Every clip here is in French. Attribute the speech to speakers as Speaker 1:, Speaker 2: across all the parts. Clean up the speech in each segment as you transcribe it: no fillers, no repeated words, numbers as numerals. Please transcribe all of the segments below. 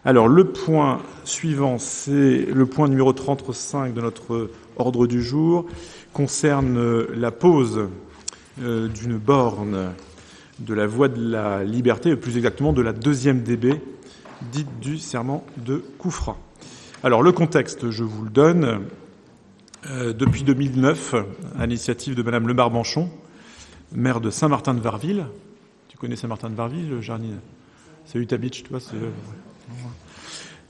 Speaker 1: Alors, le point suivant, c'est le point numéro 35 de notre ordre du jour, concerne la pose d'une borne de la voie de la liberté, plus exactement de la 2e DB, dite du serment de Koufra. Alors, le contexte, je vous le donne. Depuis 2009, à l'initiative de Madame Le Barbanchon, maire de Saint-Martin-de-Varville. Tu connais Saint-Martin-de-Varville, Jarnine? C'est Utah Beach, toi,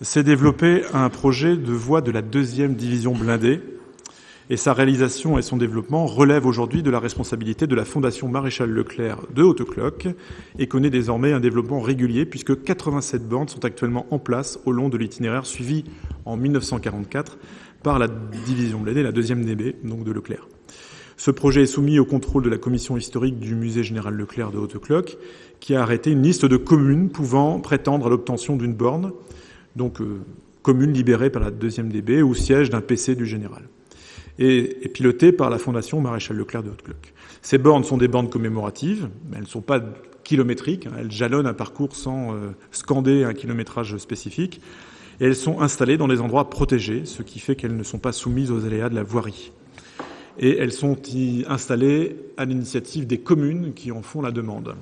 Speaker 1: s'est développé un projet de voie de la 2e division blindée, et sa réalisation et son développement relèvent aujourd'hui de la responsabilité de la Fondation Maréchal Leclerc de Haute-Cloque et connaît désormais un développement régulier puisque 87 bornes sont actuellement en place au long de l'itinéraire suivi en 1944 par la division blindée, la 2e DB, donc de Leclerc. Ce projet est soumis au contrôle de la commission historique du musée général Leclerc de Haute-Cloque qui a arrêté une liste de communes pouvant prétendre à l'obtention d'une borne, donc communes libérées par la 2e DB ou siège d'un PC du général, et pilotée par la Fondation Maréchal Leclerc de Haute-Cloque. Ces bornes sont des bornes commémoratives, mais elles ne sont pas kilométriques, elles jalonnent un parcours sans scander un kilométrage spécifique, et elles sont installées dans des endroits protégés, ce qui fait qu'elles ne sont pas soumises aux aléas de la voirie. Et elles sont installées à l'initiative des communes qui en font la demande.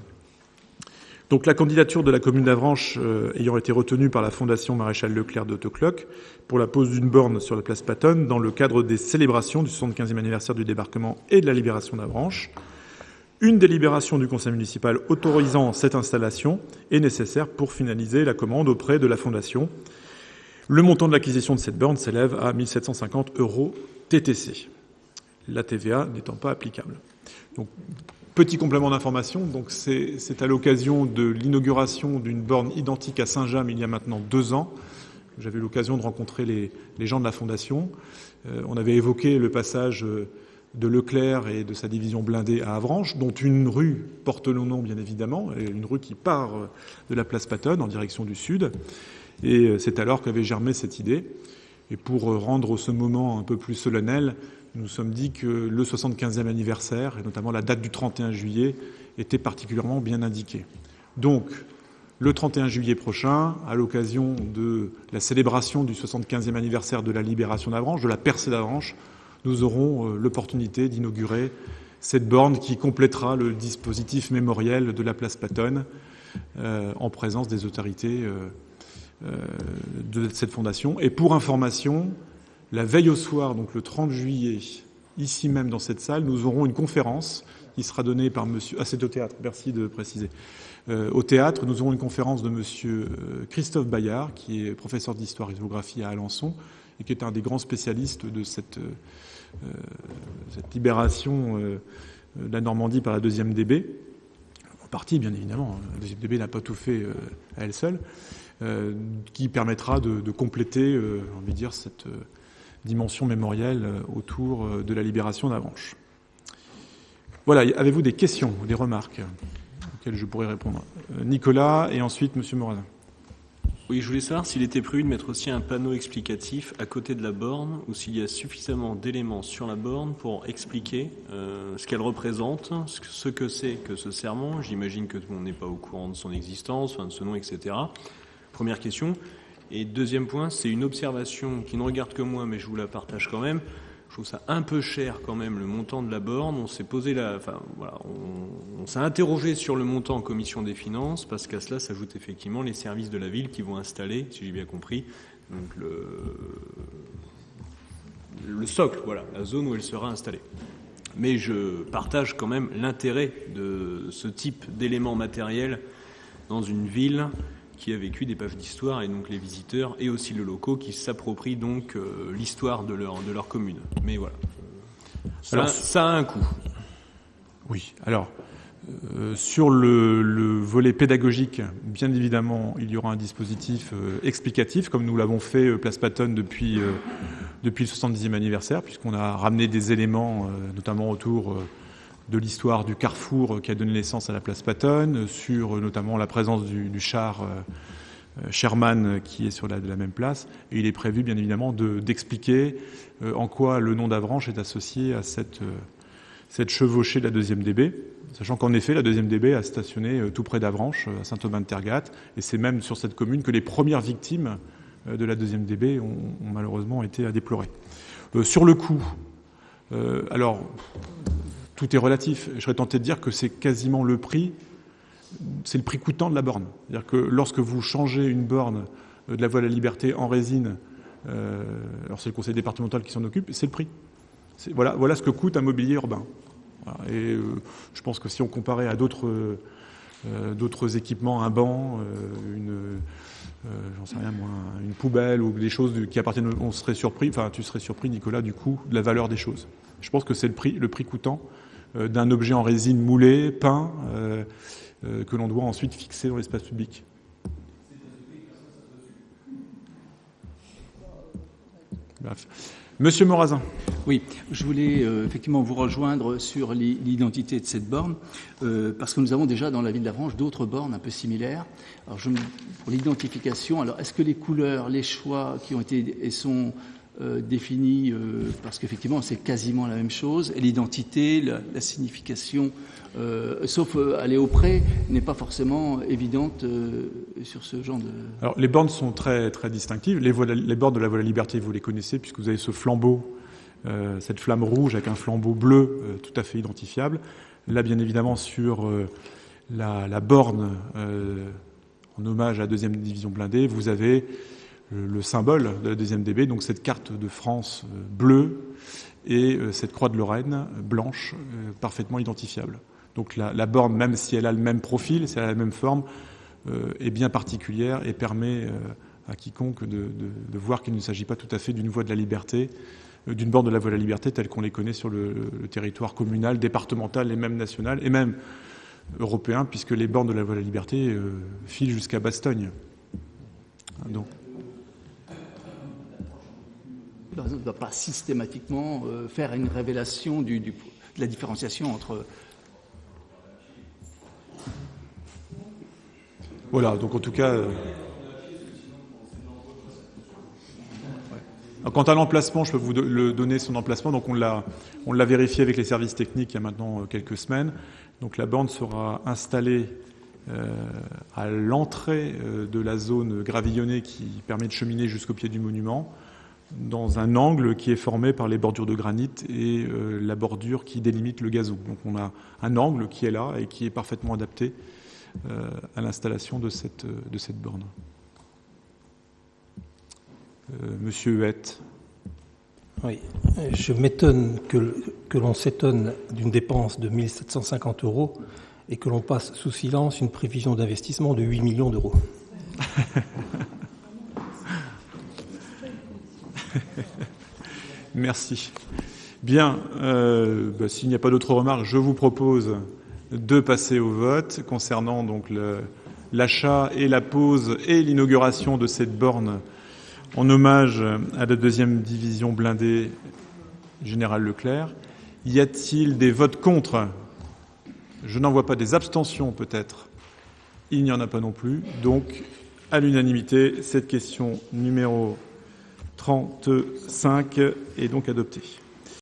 Speaker 1: Donc la candidature de la commune d'Avranches ayant été retenue par la Fondation Maréchal Leclerc de Haute-Cloque pour la pose d'une borne sur la place Patonne dans le cadre des célébrations du 75e anniversaire du débarquement et de la libération d'Avranches, une délibération du conseil municipal autorisant cette installation est nécessaire pour finaliser la commande auprès de la Fondation. Le montant de l'acquisition de cette borne s'élève à 1 750 € TTC, la TVA n'étant pas applicable. Donc, petit complément d'information, donc c'est à l'occasion de l'inauguration d'une borne identique à Saint-James il y a maintenant 2 ans. J'avais eu l'occasion de rencontrer les gens de la Fondation. On avait évoqué le passage de Leclerc et de sa division blindée à Avranches, dont une rue porte le nom, bien évidemment, une rue qui part de la place Patonne en direction du sud. Et c'est alors qu'avait germé cette idée. Et pour rendre ce moment un peu plus solennel, nous nous sommes dit que le 75e anniversaire, et notamment la date du 31 juillet, était particulièrement bien indiquée. Donc, le 31 juillet prochain, à l'occasion de la célébration du 75e anniversaire de la libération d'Avranches, de la percée d'Avranches, nous aurons l'opportunité d'inaugurer cette borne qui complétera le dispositif mémoriel de la place Patonne en présence des autorités de cette fondation. Et pour information, la veille au soir, donc le 30 juillet, ici même dans cette salle, nous aurons une conférence qui sera donnée par monsieur... Ah, c'est au théâtre, merci de préciser. Au théâtre, nous aurons une conférence de monsieur Christophe Bayard, qui est professeur d'histoire et géographie à Alençon, et qui est un des grands spécialistes de cette libération de la Normandie par la 2e DB. En partie, bien évidemment, la 2e DB n'a pas tout fait à elle seule, qui permettra de compléter, j'ai envie de dire, cette dimension mémorielle autour de la libération d'Avranches. Voilà, avez-vous des questions ou des remarques auxquelles je pourrais répondre? Nicolas et ensuite M. Moradin.
Speaker 2: Oui, je voulais savoir s'il était prévu de mettre aussi un panneau explicatif à côté de la borne ou s'il y a suffisamment d'éléments sur la borne pour expliquer ce qu'elle représente, ce que c'est que ce serment. J'imagine que tout le monde n'est pas au courant de son existence, de ce nom, etc. Première question. Et deuxième point, c'est une observation qui ne regarde que moi, mais je vous la partage quand même. Je trouve ça un peu cher quand même, le montant de la borne. On s'est posé on s'est interrogé sur le montant en commission des finances, parce qu'à cela s'ajoutent effectivement les services de la ville qui vont installer, si j'ai bien compris, donc le socle, voilà, la zone où elle sera installée. Mais je partage quand même l'intérêt de ce type d'éléments matériels dans une ville qui a vécu des pages d'histoire, et donc les visiteurs et aussi les locaux qui s'approprient donc l'histoire de leur commune. Mais voilà, ça a un coût.
Speaker 1: Oui, alors, sur le volet pédagogique, bien évidemment, il y aura un dispositif explicatif, comme nous l'avons fait Place Patonne depuis le 70e anniversaire, puisqu'on a ramené des éléments, notamment autour de l'histoire du carrefour qui a donné naissance à la place Patonne, sur notamment la présence du char Sherman qui est sur la même place. Et il est prévu, bien évidemment, d'expliquer en quoi le nom d'Avranches est associé à cette chevauchée de la 2e DB, sachant qu'en effet, la 2e DB a stationné tout près d'Avranches, à Saint-Aubin-de-Tergat, et c'est même sur cette commune que les premières victimes de la 2e DB ont malheureusement été à déplorer. Sur le coût, alors, tout est relatif. Je serais tenté de dire que c'est quasiment le prix coûtant de la borne. C'est-à-dire que lorsque vous changez une borne de la voie de la Liberté en résine, alors c'est le conseil départemental qui s'en occupe, c'est le prix. Voilà ce que coûte un mobilier urbain. Voilà. Et je pense que si on comparait à d'autres équipements, un banc, j'en sais rien moi, une poubelle ou des choses qui appartiennent, on serait surpris, enfin tu serais surpris Nicolas du coût, de la valeur des choses. Je pense que c'est le prix coûtant d'un objet en résine moulé, peint, que l'on doit ensuite fixer dans l'espace public. Bref. Monsieur Morazin.
Speaker 3: Oui, je voulais effectivement vous rejoindre sur l'identité de cette borne, parce que nous avons déjà dans la ville d'Avranches d'autres bornes un peu similaires. Alors, pour l'identification, alors est-ce que les couleurs, les choix qui ont été et sont définis, parce qu'effectivement c'est quasiment la même chose, et l'identité, la signification, sauf aller au près, n'est pas forcément évidente sur ce genre de...
Speaker 1: Alors les bornes sont très, très distinctives. Les bornes de la Voie de la Liberté, vous les connaissez, puisque vous avez ce flambeau, cette flamme rouge avec un flambeau bleu tout à fait identifiable. Là, bien évidemment, sur la borne en hommage à la 2e division blindée, vous avez le symbole de la 2e DB, donc cette carte de France bleue et cette croix de Lorraine blanche parfaitement identifiable. Donc la borne, même si elle a le même profil, si elle a la même forme, est bien particulière et permet à quiconque de voir qu'il ne s'agit pas tout à fait d'une voie de la liberté, d'une borne de la voie de la liberté telle qu'on les connaît sur le territoire communal, départemental et même national, et même européen, puisque les bornes de la voie de la liberté filent jusqu'à Bastogne. Donc,
Speaker 3: on ne va pas systématiquement faire une révélation de la différenciation entre...
Speaker 1: Voilà, donc en tout cas... Quant à l'emplacement, je peux vous donner son emplacement. Donc on l'a vérifié avec les services techniques il y a maintenant quelques semaines. Donc la borne sera installée à l'entrée de la zone gravillonnée qui permet de cheminer jusqu'au pied du monument, dans un angle qui est formé par les bordures de granit et la bordure qui délimite le gazon. Donc on a un angle qui est là et qui est parfaitement adapté à l'installation de cette borne. Monsieur Huette.
Speaker 4: Oui, je m'étonne que l'on s'étonne d'une dépense de 1 750 € et que l'on passe sous silence une prévision d'investissement de 8 millions d'euros.
Speaker 1: Merci. Bien, s'il n'y a pas d'autres remarques, je vous propose de passer au vote concernant donc l'achat et la pose et l'inauguration de cette borne en hommage à la 2e division blindée Général Leclerc. Y a-t-il des votes contre ? Je n'en vois pas. Des abstentions peut-être. Il n'y en a pas non plus. Donc, à l'unanimité, cette question numéro 35 est donc adoptée.